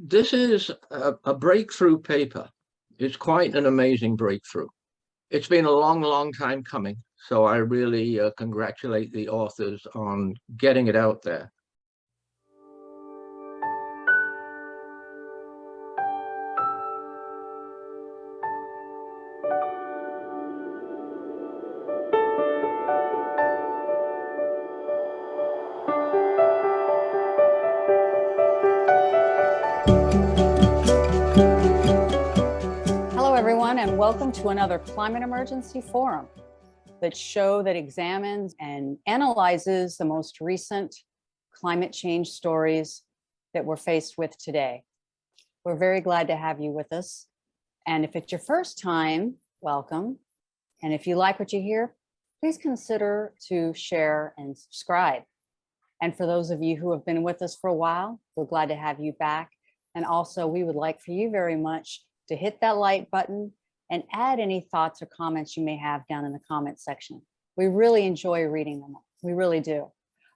This is a breakthrough paper. It's quite an amazing breakthrough. It's been a long, long time coming, so I really congratulate the authors on getting it out there. Hello, everyone, and welcome to another Climate Emergency Forum, that show that examines and analyzes the most recent climate change stories that we're faced with today. We're very glad to have you with us. And if it's your first time, welcome. And if you like what you hear, please consider to share and subscribe. And for those of you who have been with us for a while, we're glad to have you back. And also, we would like for you very much to hit that like button and add any thoughts or comments you may have down in the comment section. We really enjoy reading them. We really do.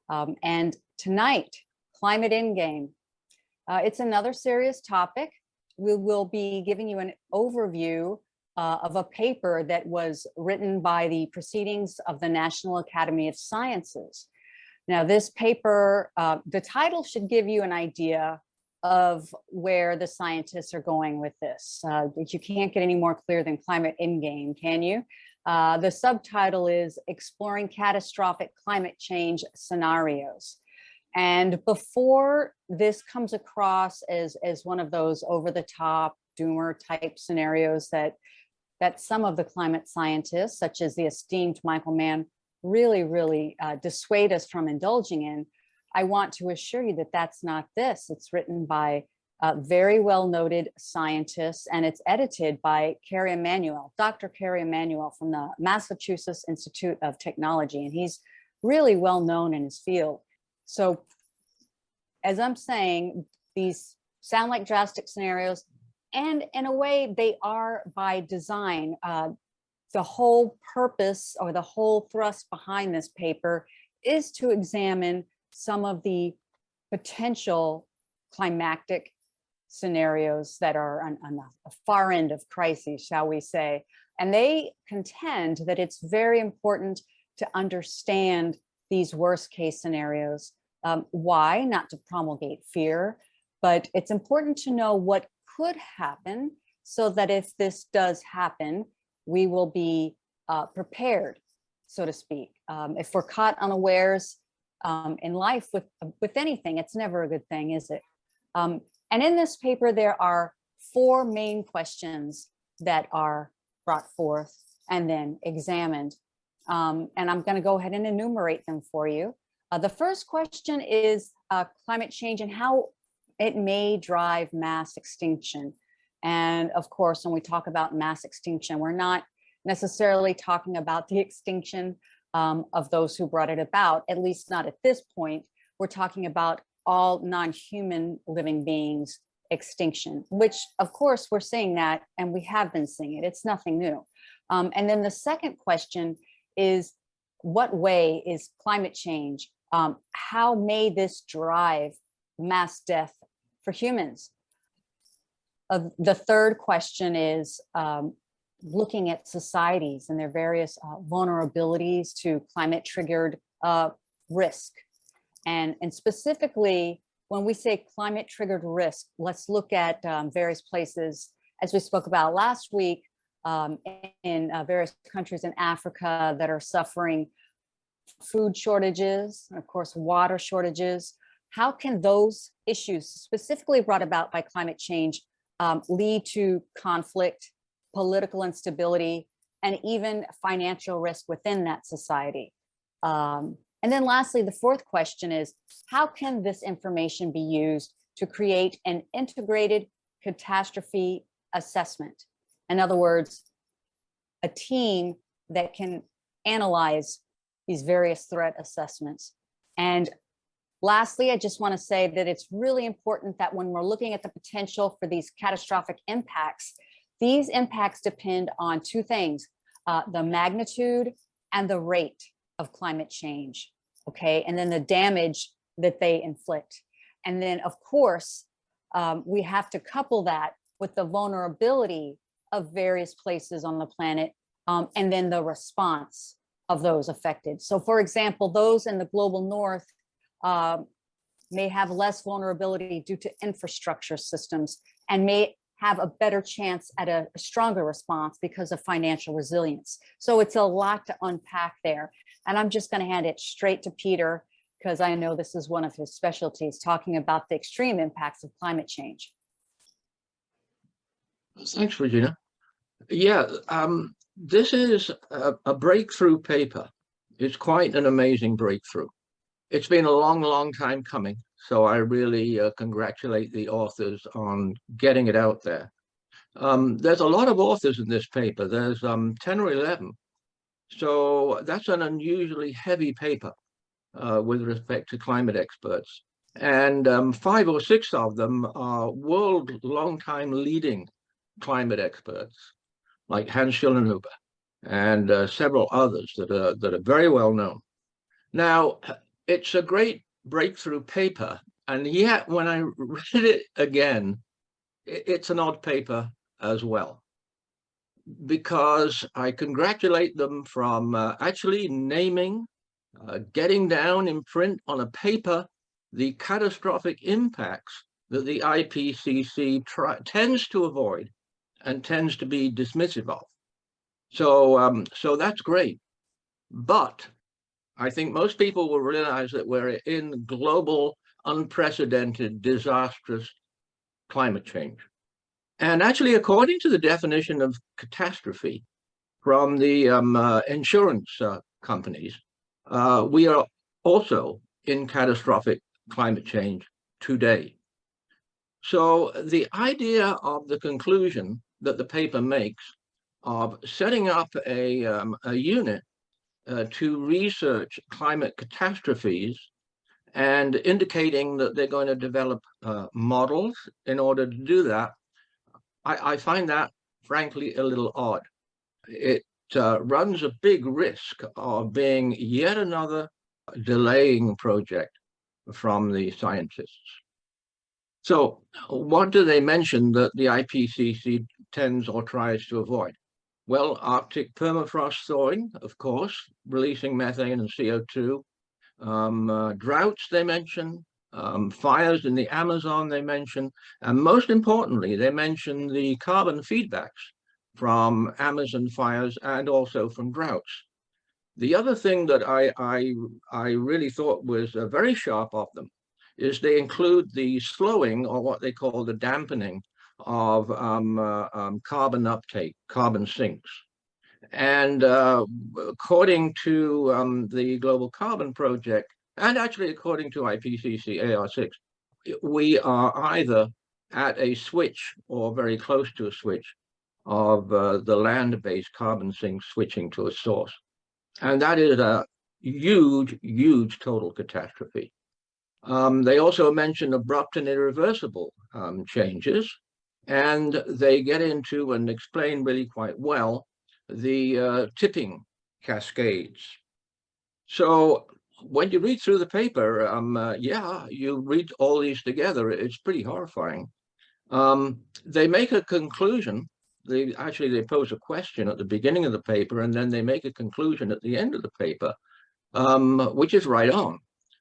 And tonight, Climate Endgame. It's another serious topic. We will be giving you an overview of a paper that was written by the Proceedings of the National Academy of Sciences. Now, this paper, the title should give you an idea of where the scientists are going with this. You can't get any more clear than Climate Endgame, can you? The subtitle is Exploring Catastrophic Climate Change Scenarios. And before this comes across as one of those over-the-top doomer type scenarios that some of the climate scientists, such as the esteemed Michael Mann, really dissuade us from indulging in, I want to assure you that that's not this. It's written by very well-noted scientists, and it's edited by Kerry Emanuel, Dr. Kerry Emanuel from the Massachusetts Institute of Technology, and he's really well-known in his field. So as I'm saying, these sound like drastic scenarios, and in a way they are by design. The whole purpose or the whole thrust behind this paper is to examine some of the potential climactic scenarios that are on the far end of crises, shall we say. And they contend that it's very important to understand these worst case scenarios. Why? Not to promulgate fear, but it's important to know what could happen so that if this does happen, we will be prepared, so to speak. If we're caught unawares in life with anything, it's never a good thing, is it? And in this paper, there are four main questions that are brought forth and then examined. And I'm going to go ahead and enumerate them for you. The first question is climate change and how it may drive mass extinction. And of course, when we talk about mass extinction, we're not necessarily talking about the extinction of those who brought it about, at least not at this point. We're talking about all non-human living beings extinction, which of course we're seeing that, and we have been seeing it. It's nothing new. And then the second question is, what way is climate change? How may this drive mass death for humans? The third question is, looking at societies and their various vulnerabilities to climate-triggered risk. And specifically, when we say climate-triggered risk, let's look at various places, as we spoke about last week, in various countries in Africa that are suffering food shortages, and of course, water shortages. How can those issues, specifically brought about by climate change, lead to conflict, political instability, and even financial risk within that society? And then lastly, the fourth question is, how can this information be used to create an integrated catastrophe assessment? In other words, a team that can analyze these various threat assessments. And lastly, I just want to say that it's really important that when we're looking at the potential for these catastrophic impacts, these impacts depend on two things, the magnitude and the rate of climate change, okay? And then the damage that they inflict. And then, of course, we have to couple that with the vulnerability of various places on the planet, and then the response of those affected. So for example, those in the global north may have less vulnerability due to infrastructure systems and may have a better chance at a stronger response because of financial resilience. So it's a lot to unpack there. And I'm just going to hand it straight to Peter, because I know this is one of his specialties, talking about the extreme impacts of climate change. Thanks, Regina. Yeah, this is a breakthrough paper. It's quite an amazing breakthrough. It's been a long, long time coming, so I really congratulate the authors on getting it out there. There's a lot of authors in this paper. There's 10 or 11. So that's an unusually heavy paper with respect to climate experts. And 5 or 6 of them are world long-time leading climate experts, like Hans Schullenhuber and several others that are very well known. Now, it's a great breakthrough paper, and yet when I read it again, it's an odd paper as well, because I congratulate them from actually naming, getting down in print on a paper, the catastrophic impacts that the IPCC tends to avoid and tends to be dismissive of. So that's great. But I think most people will realize that we're in global, unprecedented, disastrous climate change. And actually, according to the definition of catastrophe from the insurance companies, we are also in catastrophic climate change today. So the idea of the conclusion that the paper makes of setting up a unit to research climate catastrophes and indicating that they're going to develop models in order to do that, I find that, frankly, a little odd. It runs a big risk of being yet another delaying project from the scientists. So what do they mention that the IPCC tends or tries to avoid? Well, Arctic permafrost thawing, of course, releasing methane and CO2. Droughts, they mention. Fires in the Amazon, they mention. And most importantly, they mention the carbon feedbacks from Amazon fires and also from droughts. The other thing that I really thought was very sharp of them is they include the slowing, or what they call the dampening, of carbon uptake, carbon sinks. And according to the Global Carbon Project, and actually according to IPCC AR6, we are either at a switch or very close to a switch of the land-based carbon sinks switching to a source. And that is a huge, huge total catastrophe. They also mention abrupt and irreversible changes, and they get into and explain really quite well the tipping cascades. So when you read through the paper, yeah, you read all these together, it's pretty horrifying. They make a conclusion. They pose a question at the beginning of the paper, and then they make a conclusion at the end of the paper, which is right on.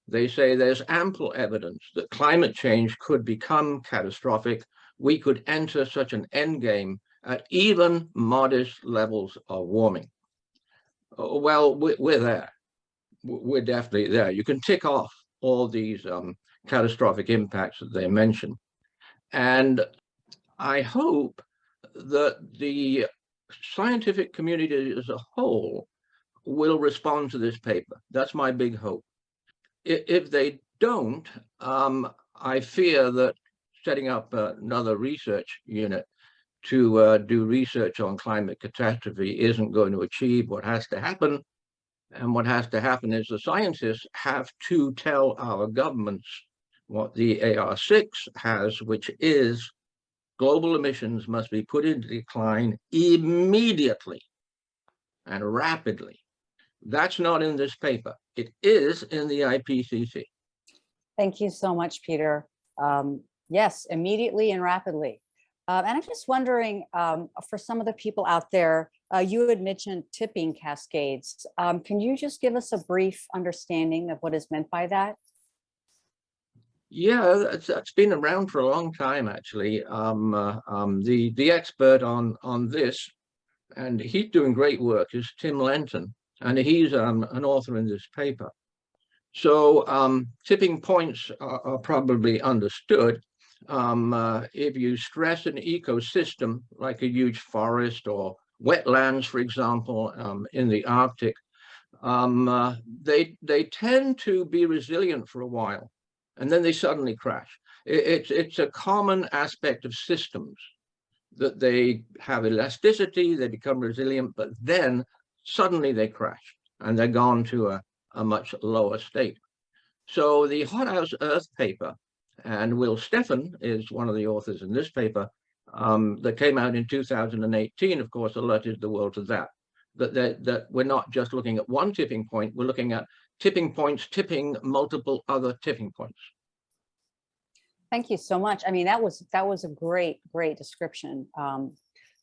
They say there's ample evidence that climate change could become catastrophic. We could enter such an endgame at even modest levels of warming. Well, we're there. We're definitely there. You can tick off all these catastrophic impacts that they mention. And I hope that the scientific community as a whole will respond to this paper. That's my big hope. If they don't, I fear that setting up another research unit to do research on climate catastrophe isn't going to achieve what has to happen. And what has to happen is the scientists have to tell our governments what the AR6 has, which is global emissions must be put into decline immediately and rapidly. That's not in this paper. It is in the IPCC. Thank you so much, Peter. Yes, immediately and rapidly. And I'm just wondering, for some of the people out there, you had mentioned tipping cascades. Can you just give us a brief understanding of what is meant by that? Yeah, that's been around for a long time, actually. The expert on this, and he's doing great work, is Tim Lenton, and he's an author in this paper. So tipping points are probably understood. If you stress an ecosystem like a huge forest or wetlands, for example, in the Arctic, they tend to be resilient for a while, and then they suddenly crash. It's a common aspect of systems that they have elasticity, they become resilient, but then suddenly they crash and they're gone to a much lower state. So the Hothouse Earth paper, and Will Steffen is one of the authors in this paper, that came out in 2018, of course, alerted the world to that we're not just looking at one tipping point, we're looking at tipping points tipping multiple other tipping points. Thank you so much. I mean, that was a great description.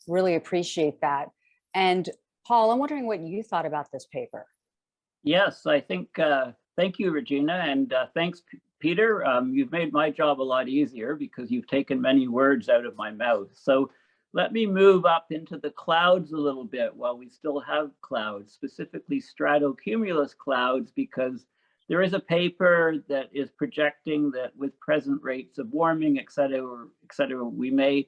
Really appreciate that. And Paul, I'm wondering what you thought about this paper. Yes, I think, thank you, Regina, and thanks, Peter. You've made my job a lot easier because you've taken many words out of my mouth. So let me move up into the clouds a little bit while we still have clouds, specifically stratocumulus clouds, because there is a paper that is projecting that with present rates of warming, et cetera, we may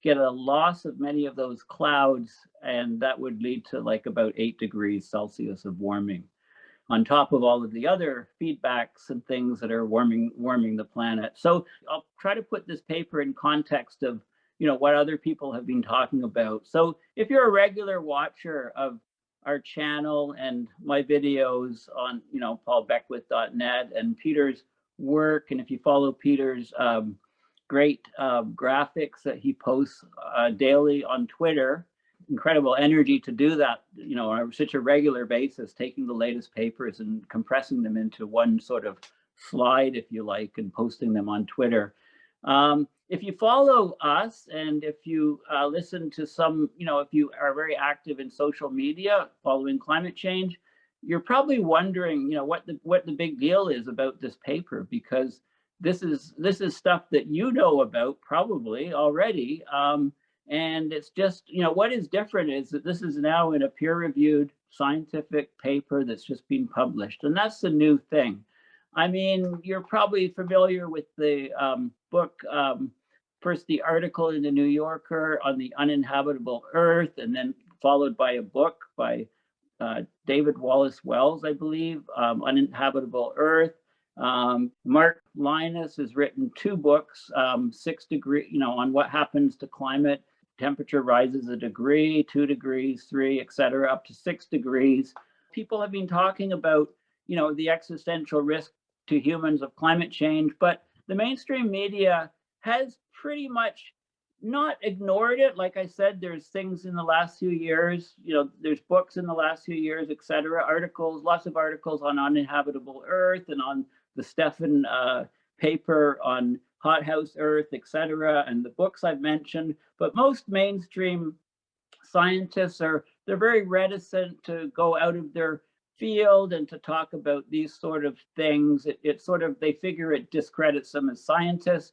get a loss of many of those clouds, and that would lead to like about 8 degrees Celsius of warming, on top of all of the other feedbacks and things that are warming the planet. So I'll try to put this paper in context of, what other people have been talking about. So if you're a regular watcher of our channel and my videos on, paulbeckwith.net and Peter's work, and if you follow Peter's great graphics that he posts daily on Twitter, incredible energy to do that, on such a regular basis, taking the latest papers and compressing them into one sort of slide, if you like, and posting them on Twitter. If you follow us and if you listen to some, if you are very active in social media following climate change, you're probably wondering, what the big deal is about this paper, because this is stuff that you know about probably already. And it's just, what is different is that this is now in a peer-reviewed scientific paper that's just been published. And that's the new thing. I mean, you're probably familiar with the book, first the article in the New Yorker on the uninhabitable Earth, and then followed by a book by David Wallace Wells, I believe, Uninhabitable Earth. Mark Linus has written 2 books, 6 degree, on what happens to climate. Temperature rises a degree, 2 degrees, 3, et cetera, up to 6 degrees. People have been talking about, the existential risk to humans of climate change, but the mainstream media has pretty much not ignored it. Like I said, there's things in the last few years, there's books in the last few years, et cetera, articles, lots of articles on uninhabitable Earth and on the Steffen paper on Hothouse Earth, et cetera, and the books I've mentioned. But most mainstream scientists they're very reticent to go out of their field and to talk about these sort of things. It sort of, they figure it discredits them as scientists.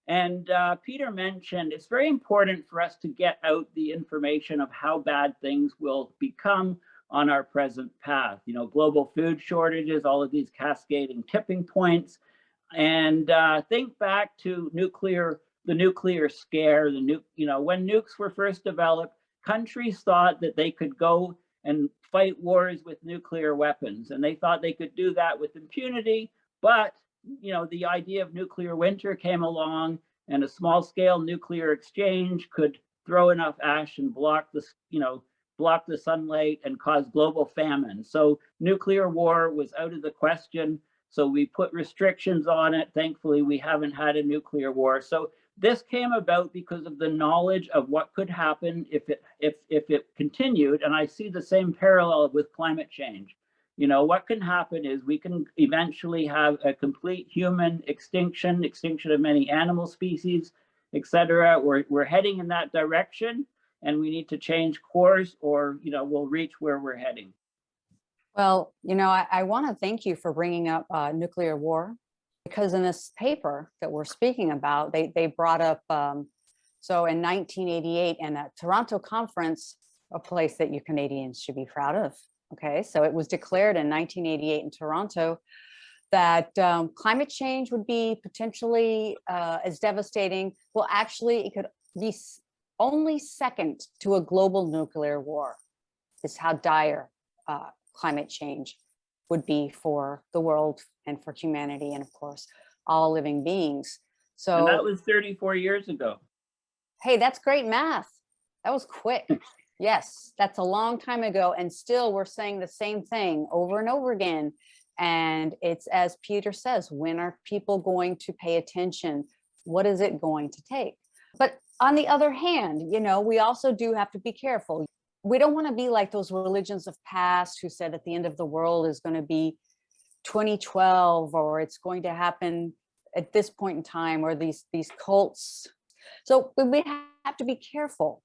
And Peter mentioned it's very important for us to get out the information of how bad things will become on our present path. Global food shortages, all of these cascading tipping points. And think back to the nuclear scare, when nukes were first developed, countries thought that they could go and fight wars with nuclear weapons, and they thought they could do that with impunity. But the idea of nuclear winter came along, and a small-scale nuclear exchange could throw enough ash and block the sunlight and cause global famine. So nuclear war was out of the question. So we put restrictions on it. Thankfully, we haven't had a nuclear war. So this came about because of the knowledge of what could happen if it continued. And I see the same parallel with climate change. You know, what can happen is we can eventually have a complete human extinction of many animal species, etc. We're heading in that direction, and we need to change course, or, you know, we'll reach where we're heading. Well, you know, I want to thank you for bringing up nuclear war, because in this paper that we're speaking about, they brought up, so in 1988 and at Toronto conference, a place that you Canadians should be proud of. Okay, so it was declared in 1988 in Toronto that climate change would be potentially as devastating. Well, actually, it could be only second to a global nuclear war, is how dire climate change would be for the world and for humanity, and of course, all living beings. So And that was 34 years ago. hey, that's great math. That was quick. Yes, that's a long time ago. And still we're saying the same thing over and over again. And it's, as Peter says, when are people going to pay attention? What is it going to take? But on the other hand, you know, we also do have to be careful. We don't want to be like those religions of past who said that the end of the world is going to be 2012, or it's going to happen at this point in time, or these cults. So we have to be careful.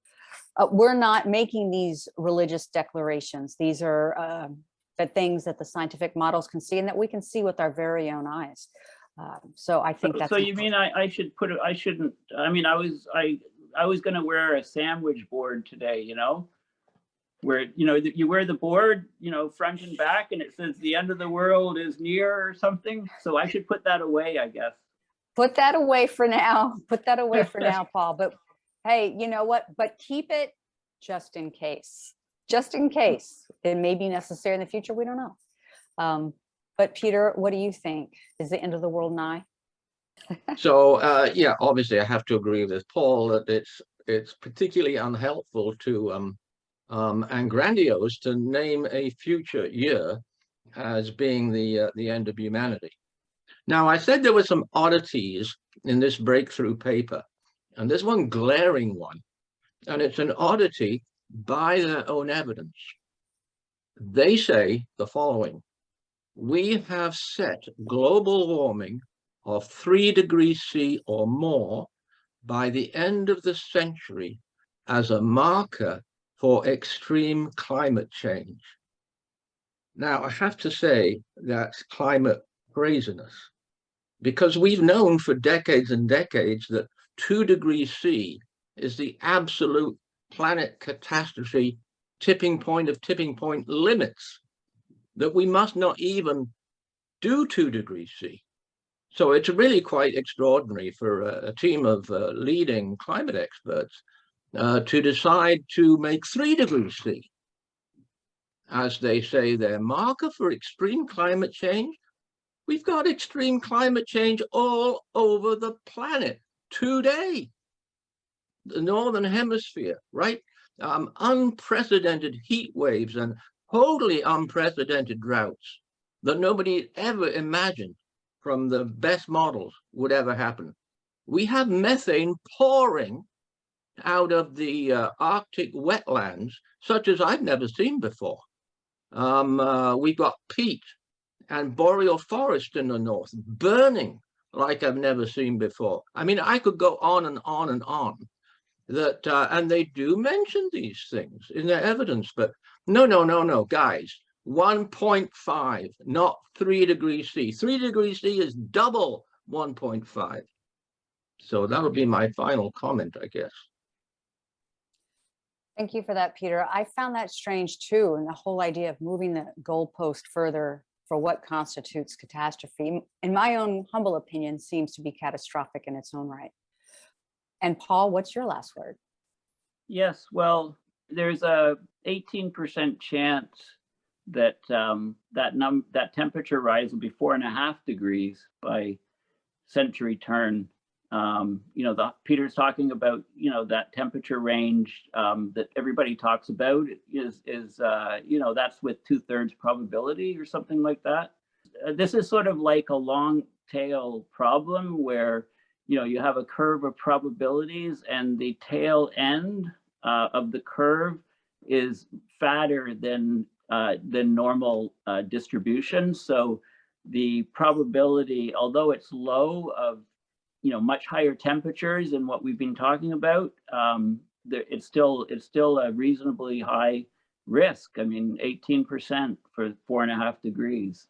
We're not making these religious declarations. These are the things that the scientific models can see and that we can see with our very own eyes. So I think that's. So you mean I should put it? I shouldn't. I mean, I was going to wear a sandwich board today. You know, where, you know, you wear the board, you know, front and back, and it says the end of the world is near or something. So I should put that away, I guess. Put that away for now. Put that away for now, Paul. But hey, you know what? But keep it just in case. Just in case. It may be necessary in the future. We don't know. But Peter, what do you think? Is the end of the world nigh? So yeah, obviously I have to agree with Paul that it's particularly unhelpful to and grandiose to name a future year as being the end of humanity. Now, I said there were some oddities in this breakthrough paper, and there's one glaring one, and it's an oddity by their own evidence. They say the following: we have set global warming of 3 degrees C or more by the end of the century as a marker for extreme climate change. Now, I have to say that's climate craziness, because we've known for decades and decades that 2 degrees C is the absolute planet catastrophe tipping point of tipping point limits, that we must not even do 2 degrees C. So it's really quite extraordinary for a team of leading climate experts to decide to make 3 degrees C, as they say, their marker for extreme climate change. We've got extreme climate change all over the planet today. The Northern Hemisphere, right? Unprecedented heat waves and totally unprecedented droughts that nobody ever imagined from the best models would ever happen. We have methane pouring out of the Arctic wetlands, such as I've never seen before. We've got peat and boreal forest in the north burning like I've never seen before. I mean, I could go on and on and on. That and they do mention these things in their evidence, but no, guys. 1.5, not 3 degrees C. 3 degrees C is double 1.5. So that'll be my final comment, I guess. Thank you for that, Peter. I found that strange too, and the whole idea of moving the goalpost further for what constitutes catastrophe, in my own humble opinion, seems to be catastrophic in its own right. And Paul, what's your last word? Yes, well, there's a 18% chance that that temperature rise will be 4.5 degrees by century turn. You know, Peter's talking about, you know, that temperature range that everybody talks about is you know, that's with 2/3 probability or something like that. This is sort of like a long tail problem where, you know, you have a curve of probabilities and the tail end of the curve is fatter than than normal distribution. So the probability, although it's low, of much higher temperatures than what we've been talking about, it's still a reasonably high risk. I mean, 18% for 4.5 degrees.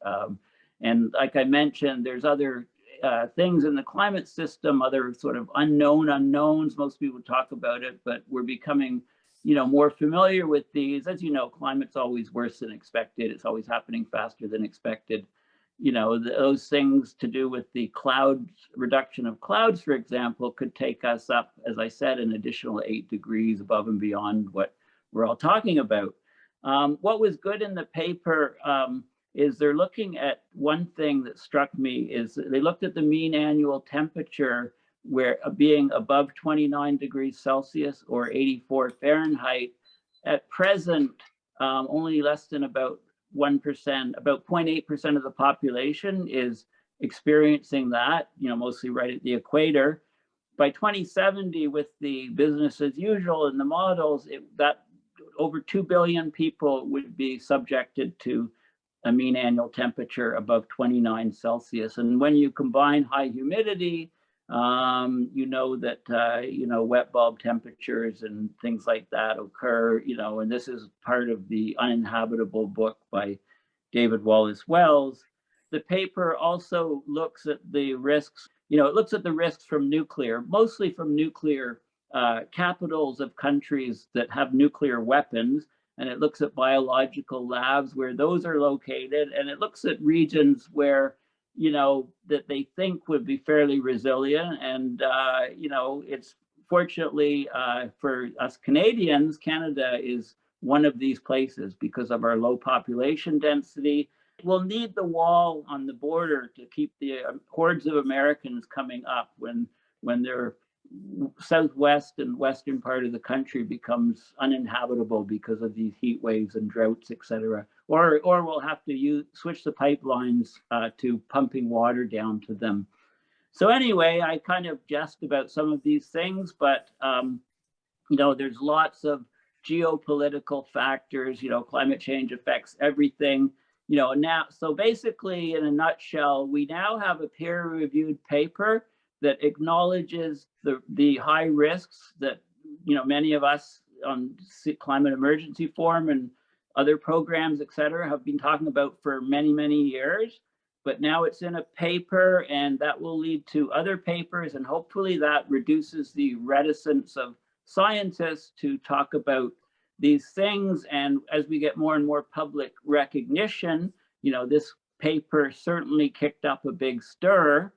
And like I mentioned, there's other things in the climate system, other sort of unknown unknowns. Most people talk about it, but we're becoming more familiar with these. As you know, climate's always worse than expected. It's always happening faster than expected. Those things to do with the reduction of clouds, for example, could take us up, as I said, an additional 8 degrees above and beyond what we're all talking about. What was good in the paper is they're looking at one thing that struck me is they looked at the mean annual temperature where being above 29 degrees Celsius or 84 Fahrenheit. At present, only less than about 1%, about 0.8% of the population is experiencing that, mostly right at the equator. By 2070, with the business as usual in the models, that over 2 billion people would be subjected to a mean annual temperature above 29 Celsius. And when you combine high humidity, that, wet bulb temperatures and things like that occur, and this is part of the Uninhabitable book by David Wallace Wells. The paper also looks at the risks, it looks at the risks from nuclear, mostly from nuclear capitals of countries that have nuclear weapons. And it looks at biological labs where those are located. And it looks at regions where that they think would be fairly resilient. And, it's fortunately for us Canadians, Canada is one of these places because of our low population density. We'll need the wall on the border to keep the hordes of Americans coming up when their southwest and western part of the country becomes uninhabitable because of these heat waves and droughts, etc. Or we'll have to switch the pipelines to pumping water down to them. So anyway, I kind of jest about some of these things, but there's lots of geopolitical factors. Climate change affects everything. Now, so basically, in a nutshell, we now have a peer-reviewed paper that acknowledges the high risks that many of us on Climate Emergency Forum and other programs, et cetera, have been talking about for many, many years. But now it's in a paper, and that will lead to other papers, and hopefully that reduces the reticence of scientists to talk about these things. And as we get more and more public recognition, this paper certainly kicked up a big stir.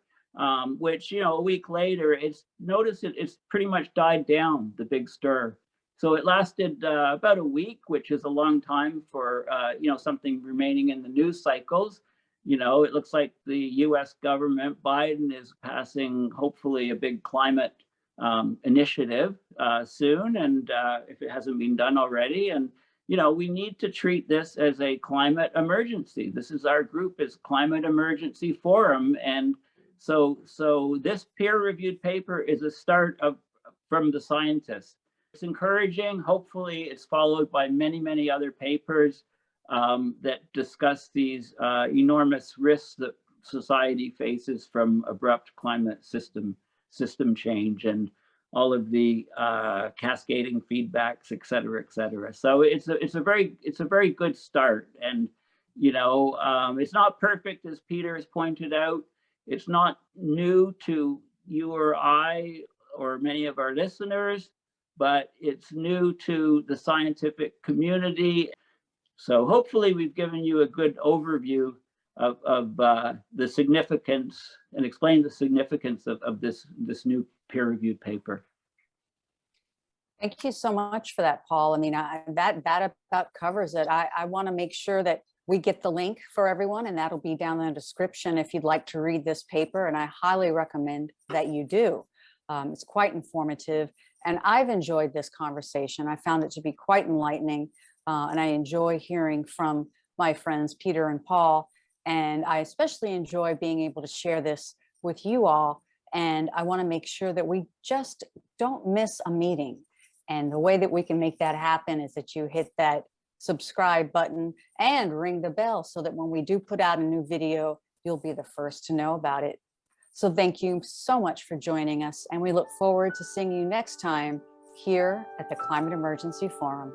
Which, a week later, it's pretty much died down, the big stir. So it lasted about a week, which is a long time for, something remaining in the news cycles. It looks like the US government, Biden, is passing, hopefully, a big climate initiative soon, and if it hasn't been done already. And, we need to treat this as a climate emergency. This is our group, is Climate Emergency Forum. And so this peer-reviewed paper is a start from the scientists. It's encouraging. Hopefully, it's followed by many, many other papers that discuss these enormous risks that society faces from abrupt climate system change and all of the cascading feedbacks, et cetera, et cetera. So it's a very good start. And it's not perfect, as Peter has pointed out. It's not new to you or I or many of our listeners, but it's new to the scientific community. So hopefully we've given you a good overview of the significance and explained the significance of this new peer-reviewed paper. Thank you so much for that, Paul. I mean, that about covers it. I want to make sure that we get the link for everyone, and that'll be down in the description if you'd like to read this paper, and I highly recommend that you do. It's quite informative, and I've enjoyed this conversation. I found it to be quite enlightening, and I enjoy hearing from my friends Peter and Paul, and I especially enjoy being able to share this with you all. And I want to make sure that we just don't miss a meeting. And the way that we can make that happen is that you hit that subscribe button and ring the bell so that when we do put out a new video, you'll be the first to know about it. So thank you so much for joining us, and we look forward to seeing you next time here at the Climate Emergency Forum.